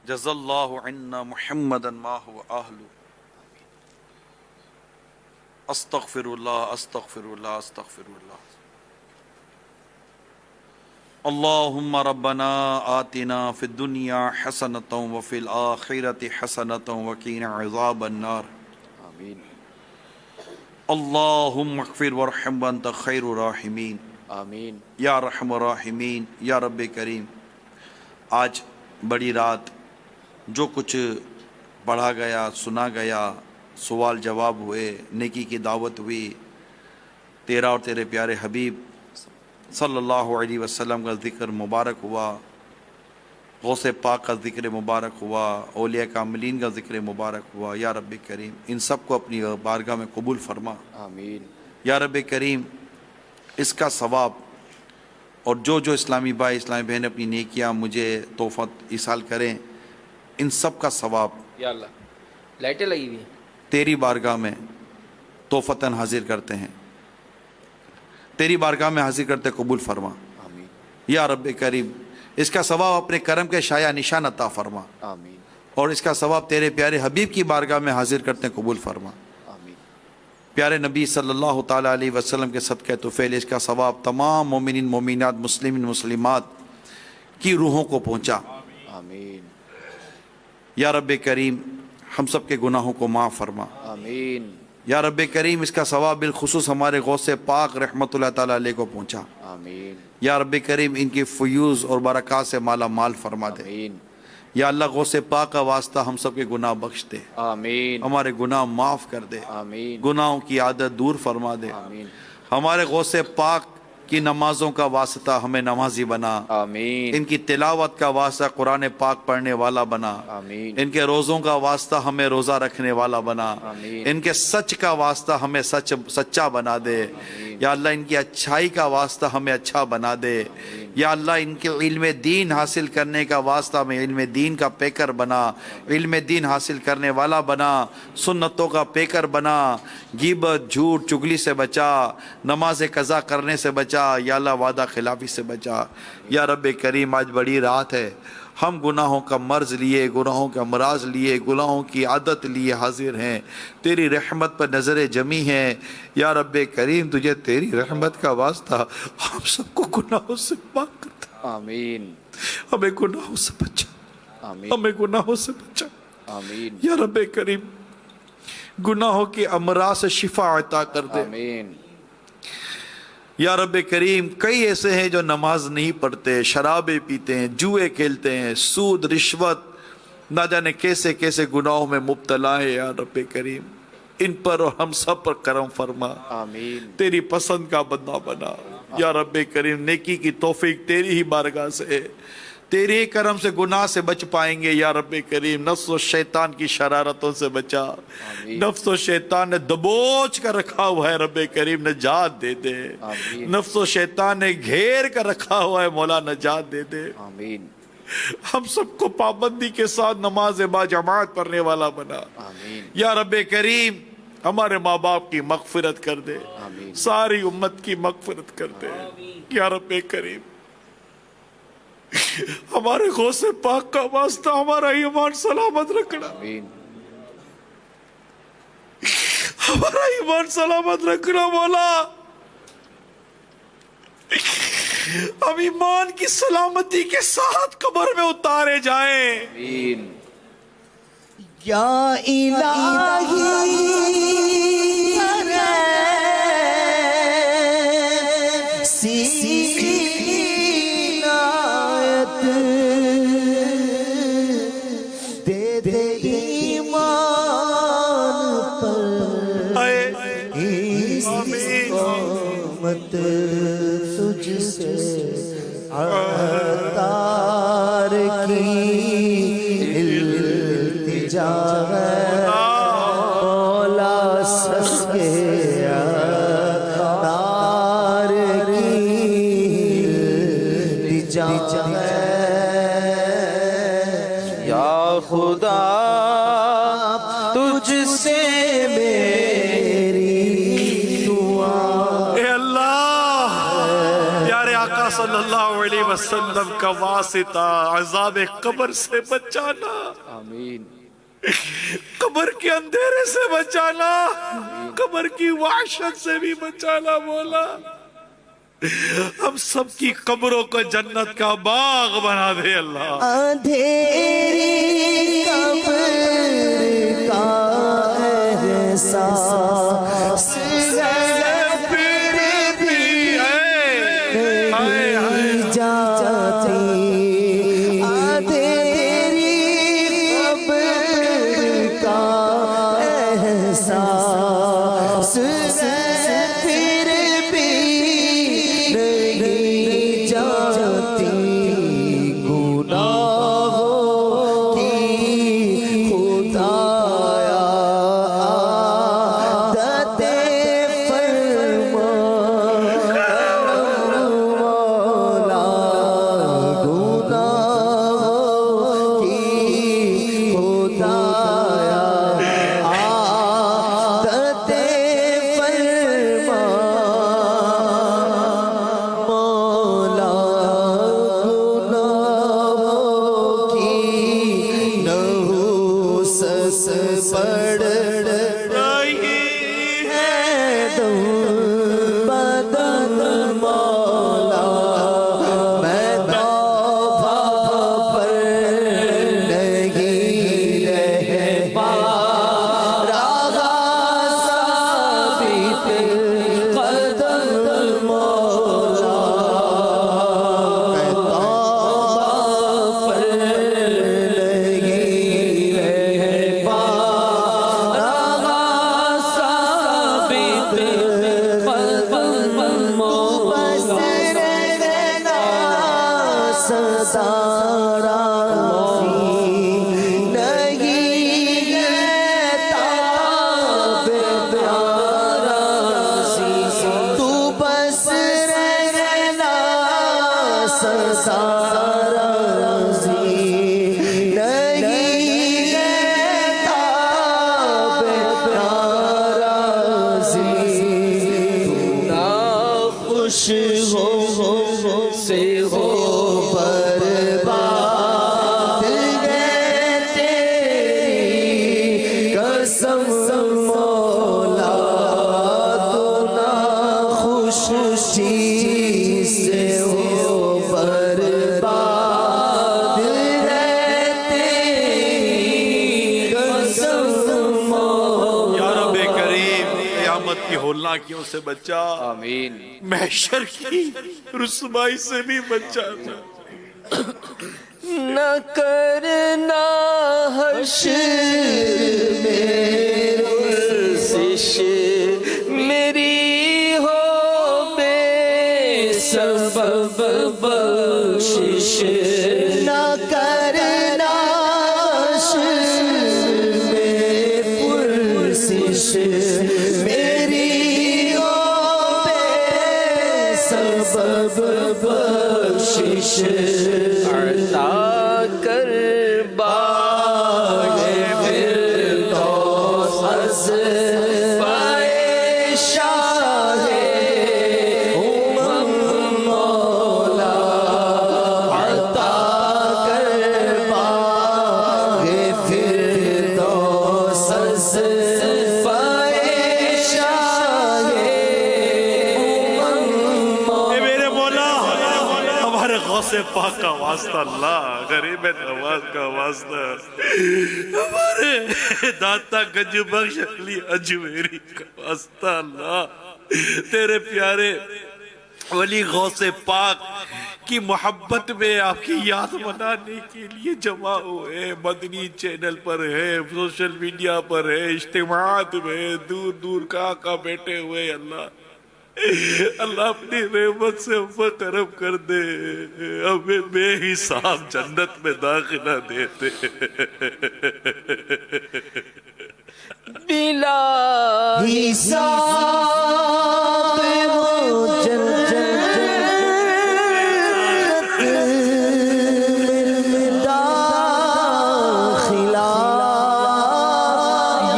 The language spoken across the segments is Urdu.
جزا اللہ عنا محمدا ما هو اہل. استغفر اللہ استغفر اللہ استغفر اللہ. اللہم ربنا آتنا فی الدنیا حسنۃ وفی الآخرۃ حسنۃ وقنا عذاب النار. آمین اللہم اغفر وارحم وانت خیر الراحمین. آمین. یا رحم الراحمین یا رب کریم. آج بڑی رات جو کچھ پڑھا گیا سنا گیا، سوال جواب ہوئے، نیکی کی دعوت ہوئی، تیرا اور تیرے پیارے حبیب صلی اللہ علیہ وسلم کا ذکر مبارک ہوا، غوث پاک کا ذکر مبارک ہوا، اولیاء کاملین کا ذکر مبارک ہوا. یا رب کریم ان سب کو اپنی بارگاہ میں قبول فرما. آمین. یا رب کریم اس کا ثواب، اور جو اسلامی بھائی اسلامی بہن اپنی نیکیاں مجھے تحفہ ایصال کریں، ان سب کا ثواب یا اللہ. لائٹیں لگی ہوئی ہیں. تیری بارگاہ میں تحفتاً حاضر کرتے ہیں، تیری بارگاہ میں حاضر کرتے قبول فرما. آمین. یا رب کریم اس کا ثواب اپنے کرم کے شایع نشان عطا فرما، آمین. اور اس کا ثواب تیرے پیارے حبیب کی بارگاہ میں حاضر کرتے قبول فرما. آمین. پیارے نبی صلی اللہ تعالیٰ علیہ وسلم کے صدقہ طفیل اس کا ثواب تمام مومنین مومنات مسلمین مسلمات کی روحوں کو پہنچا. آمین. یا رب کریم ہم سب کے گناہوں کو معاف فرما. آمین. یا رب کریم اس کا ثواب بالخصوص ہمارے غوث پاک رحمت اللہ تعالیٰ علیہ کو پہنچا. آمین. یا رب کریم ان کی فیوز اور برکات سے مالا مال فرما دے. آمین. یا اللہ غوث پاک کا واسطہ ہم سب کے گناہ بخش دے، آمین. ہمارے گناہ معاف کر دے، آمین. گناہوں کی عادت دور فرما دے. آمین. ہمارے غوث پاک کی نمازوں کا واسطہ ہمیں نمازی بنا، آمین. ان کی تلاوت کا واسطہ قرآن پاک پڑھنے والا بنا، آمین. ان کے روزوں کا واسطہ ہمیں روزہ رکھنے والا بنا، آمین. ان کے سچ کا واسطہ ہمیں سچا بنا دے. یا اللہ ان کی اچھائی کا واسطہ ہمیں اچھا بنا دے. یا اللہ ان کے علم دین حاصل کرنے کا واسطہ ہمیں علم دین کا پیکر بنا، علم دین حاصل کرنے والا بنا، سنتوں کا پیکر بنا، غیبت جھوٹ چگلی سے بچا، نماز قضا کرنے سے بچا. یا اللہ وعدہ خلافی سے بچا. یا رب کریم آج بڑی رات ہے، ہم گناہوں کا مرض لیے، گناہوں کا امراض لیے، گناہوں کی عادت لیے حاضر ہیں، تیری رحمت پر نظر جمی ہے. یا رب کریم تجھے تیری رحمت کا واسطہ ہم سب کو گناہوں سے پاک کرتا، آمین. ہمیں گناہوں سے بچا، آمین. ہمیں گناہوں سے بچا. آمین. یا رب کریم گناہوں کے امراض سے شفا عطا کر دے. آمین. یا رب کریم کئی ایسے ہیں جو نماز نہیں پڑھتے، شرابیں پیتے ہیں، جوئے کھیلتے ہیں، سود رشوت نہ جانے کیسے کیسے گناہوں میں مبتلا ہے. یا رب کریم ان پر اور ہم سب پر کرم فرما، آمین. تیری پسند کا بندہ بنا. یا رب کریم نیکی کی توفیق تیری ہی بارگاہ سے ہے، تیرے ہی کرم سے گناہ سے بچ پائیں گے. یا رب کریم نفس و شیطان کی شرارتوں سے بچا، نفس و شیطان نے دبوچ کر رکھا ہوا ہے، رب کریم نجات دے دے. آمین. نفس و شیطان نے گھیر کر رکھا ہوا ہے، مولا نجات دے دے. آمین. ہم سب کو پابندی کے ساتھ نماز با جماعت پڑھنے والا بنا. آمین. یا رب کریم ہمارے ماں باپ کی مغفرت کر دے، آمین. ساری امت کی مغفرت کر دے. یا رب کریم ہمارے غوث پاک کا واسطہ ہمارا ایمان سلامت رکھنا، آمین. ہمارا ایمان سلامت رکھنا. مولا ہم ایمان کی سلامتی کے ساتھ قبر میں اتارے جائیں. آمین. یا الہی عنایت دے دے ایمان پر استقامت تجھ سے عطار کی التجا ہے مولا سسکے عطار کی التجا ہے. یا خدا تجھ سے میری اے اللہ پیارے آقا صلی اللہ علیہ وسلم کا واسطہ عذاب قبر سے بچانا، آمین قبر کے اندھیرے سے بچانا، قبر کی وحشت سے بھی بچانا مولا۔ ہم سب کی قبروں کو جنت کا باغ بنا دے اللہ۔ اندھیری قبر کا احساس پھر بھی نہیں جاتی، اندھیری قبر کا احساس پھر بھی نہیں جاتی، گناہوں کی خدایا عادت فرما مولا، گناہوں کی خدایا عادت فرما مولا، گناہوں کی نحوست پڑھ بدن مولا، میں توبہ پر نہیں رہ پا رہا، ثابت قدم مولا، میں توبہ پر نہیں رہ پا رہا، ثابت قدم مولا، ستارہ نہیں لیتا پیارا تو بس رہنا، ستارہ نہیں لیتا پیارا نہ خوش ہو سے ہو برباد ہے تیری قسم مولا، تو نہ خوش چیز سے ہو برباد ہے تیری قسم مولا۔ یا رب کریم قیامت کی ہولناکیوں سے بچا، آمین محشر کی رسوائی سے بھی بچانا۔ نہ کرنا حشر میں پرسش میری ہو بے سبب بخشش، نہ کرنا حشر میں پرسش میری ہو بے سبب بخشش، عطا کر باغ فردوس از پائے شاہ امم مولا، عطا کر باغ فردوس از پائے شاہ امم اے میرے مولا، ہمارے غوث پاک کا واسطہ اللہ، غریب نواز کا واسطہ، ہمارے داتا گنج بخش علی اجمیری کا واسطہ اللہ، تیرے پیارے ولی غوث پاک کی محبت میں آپ کی یاد منانے کے لیے جمع ہوئے، مدنی چینل پر ہے، سوشل میڈیا پر ہے، اجتماعات میں دور دور کا بیٹھے ہوئے اللہ، اللہ اپنی رحمت سے ہم پر کرم کر دے، ہمیں بے حساب جنت میں داخلہ دیتے۔ بلا حساب وہ جنت میں داخلہ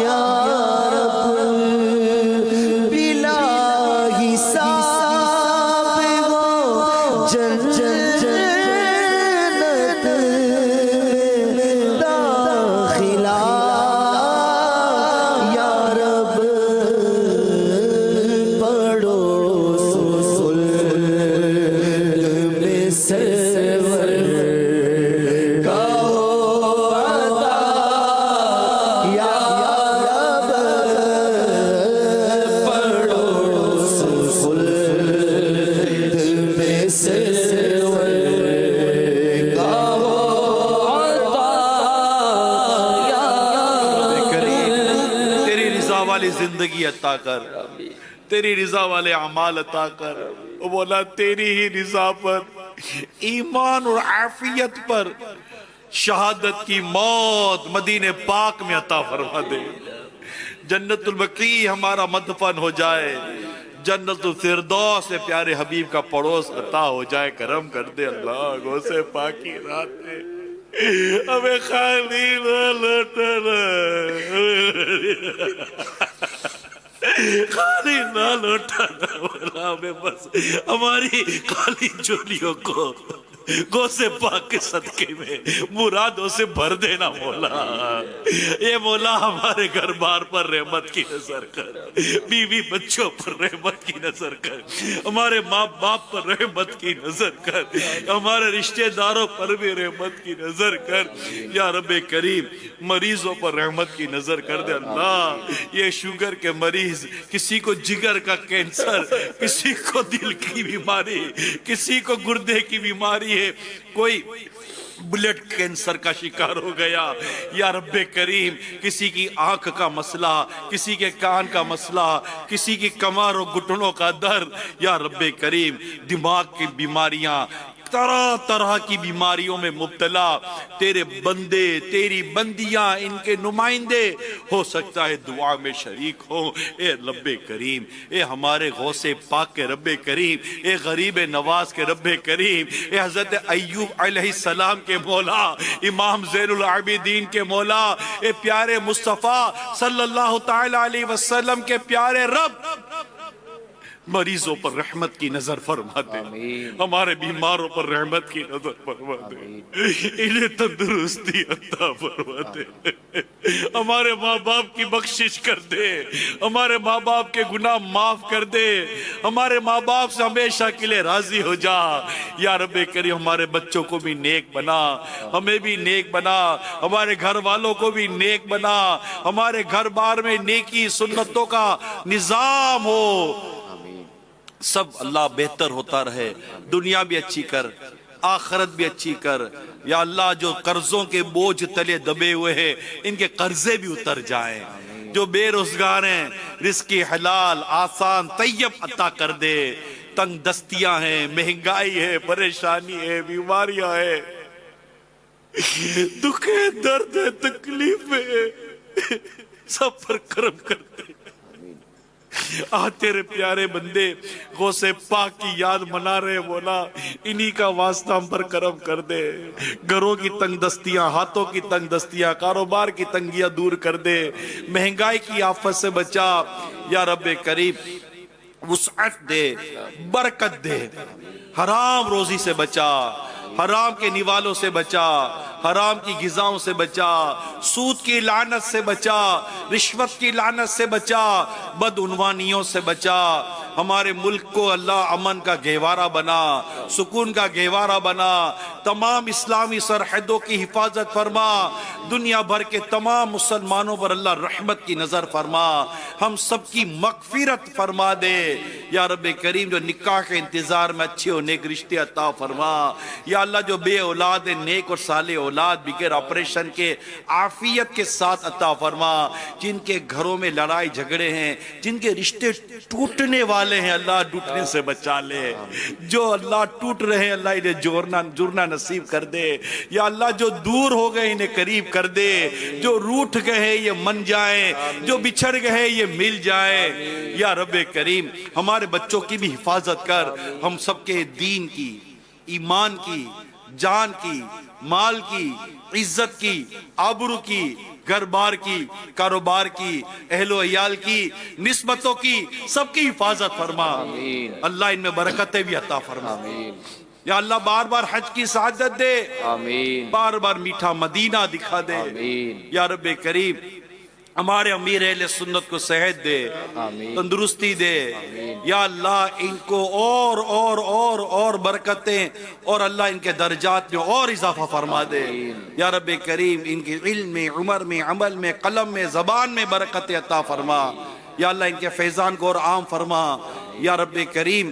یا رب، بلا حساب وہ جنت والی زندگی عطا کر، تیری رضا والے اعمال عطا کر، او مولا تیری ہی رضا پر، ایمان اور عافیت پر شہادت کی موت مدینہ پاک میں عطا فرما دے، جنت البقیع ہمارا مدفن ہو جائے، جنت الفردوس سے پیارے حبیب کا پڑوس عطا ہو جائے، کرم کر دے اللہ، غوث پاک کی رات میں ہمیں خالی نہ لوٹنا، خالی نہ لوٹنا مولا، ہمیں بس ہماری خالی جولیوں کو غوث پاک کے صدقے میں مرادوں سے بھر دینا مولا، اے مولا ہمارے گھر بار پر رحمت کی نظر کر، بیوی بچوں پر رحمت کی نظر کر، ہمارے ماں باپ پر رحمت کی نظر کر، ہمارے رشتہ داروں پر بھی رحمت کی نظر کر، یا رب کریم مریضوں پر رحمت کی نظر کر دے اللہ، یہ شوگر کے مریض، کسی کو جگر کا کینسر، کسی کو دل کی بیماری، کسی کو گردے کی بیماری ہے، کوئی بلڈ کینسر کا شکار ہو گیا، یا رب کریم کسی کی آنکھ کا مسئلہ، کسی کے کان کا مسئلہ، کسی کی کمر و گھٹنوں کا درد، یا رب کریم دماغ کی بیماریاں، طرح طرح کی بیماریوں میں مبتلا تیرے بندے تیری بندیاں ان کے نمائندے ہو سکتا ہے دعا میں شریک ہو، اے رب کریم، اے ہمارے غوث پاک کے رب کریم، اے غریب نواز کے رب کریم، اے حضرت ایوب علیہ السلام کے مولا، امام زین العابدین کے مولا، اے پیارے مصطفیٰ صلی اللہ تعالی علیہ وسلم کے پیارے رب، مریضوں پر رحمت کی نظر فرما دے، ہمارے بیماروں پر رحمت کی نظر فرما دے، انہیں تندرستی عطا فرما دے، ہمارے ماں باپ کی بخشش کر دے، ہمارے ماں باپ کے گناہ معاف کر دے، ہمارے ماں باپ سے ہمیشہ کے لیے راضی ہو جا، یا رب کریم ہمارے بچوں کو بھی نیک بنا، ہمیں بھی نیک بنا، ہمارے گھر والوں کو بھی نیک بنا، ہمارے گھر بار میں نیکی سنتوں کا نظام ہو، سب اللہ بہتر ہوتا رہے، دنیا بھی اچھی کر، آخرت بھی اچھی کر، یا اللہ جو قرضوں کے بوجھ تلے دبے ہوئے ہیں ان کے قرضے بھی اتر جائیں، جو بے روزگار ہیں رزق حلال آسان طیب عطا کر دے، تنگ دستیاں ہیں، مہنگائی ہے، پریشانی ہے، بیماریاں ہے، دکھ ہے، درد ہے، تکلیف ہے، سب پر کرم کر دے، تیرے پیارے بندے غوث پاک کی یاد منا رہے مولا، انہی کا واسطہ ہم پر کرم کر دے، گھروں کی تنگ دستیاں، ہاتھوں کی تنگ دستیاں، کاروبار کی تنگیاں دور کر دے، مہنگائی کی آفت سے بچا، یا رب کریم وسعت دے، برکت دے، حرام روزی سے بچا، حرام کے نوالوں سے بچا، حرام کی غذاؤں سے بچا، سود کی لعنت سے بچا، رشوت کی لعنت سے بچا، بدعنوانیوں سے بچا، ہمارے ملک کو اللہ امن کا گہوارہ بنا، سکون کا گہوارہ بنا، تمام اسلامی سرحدوں کی حفاظت فرما، دنیا بھر کے تمام مسلمانوں پر اللہ رحمت کی نظر فرما، ہم سب کی مغفرت فرما دے، یا رب کریم جو نکاح کے انتظار میں اچھے اور نیک رشتے عطا فرما، یا اللہ جو بے اولاد نیک اور صالح اولاد بغیر آپریشن کے عافیت کے ساتھ عطا فرما، جن کے گھروں میں لڑائی جھگڑے ہیں، جن کے رشتے ٹوٹنے والے ہیں اللہ ٹوٹنے سے بچا لے، جو اللہ ٹوٹ رہے ہیں اللہ انہیں جڑنا نصیب کر دے، یا اللہ جو دور ہو گئے انہیں قریب کر دے، جو روٹھ گئے ہیں یہ من جائیں، جو بچھڑ گئے ہیں یہ مل جائیں، یا رب کریم ہمارے بچوں کی بھی حفاظت کر، ہم سب کے دین کی، ایمان کی، جان کی، مال کی، عزت کی، آبرو کی، گھر بار کی، کاروبار کی، اہل و عیال کی، نسبتوں کی، سب کی حفاظت فرما، اللہ ان میں برکتیں بھی عطا فرما، یا اللہ بار بار حج کی سعادت دے، بار بار میٹھا مدینہ دکھا دے، یا رب کریم ہمارے امیر اہل سنت کو صحت دے، تندرستی دے، یا اللہ ان کو اور برکتیں، اور اللہ ان کے درجات میں اور اضافہ فرما دے، یا رب کریم ان کے علم میں، عمر میں، عمل میں، قلم میں، زبان میں برکت عطا فرما، یا اللہ ان کے فیضان کو اور عام فرما، یا رب کریم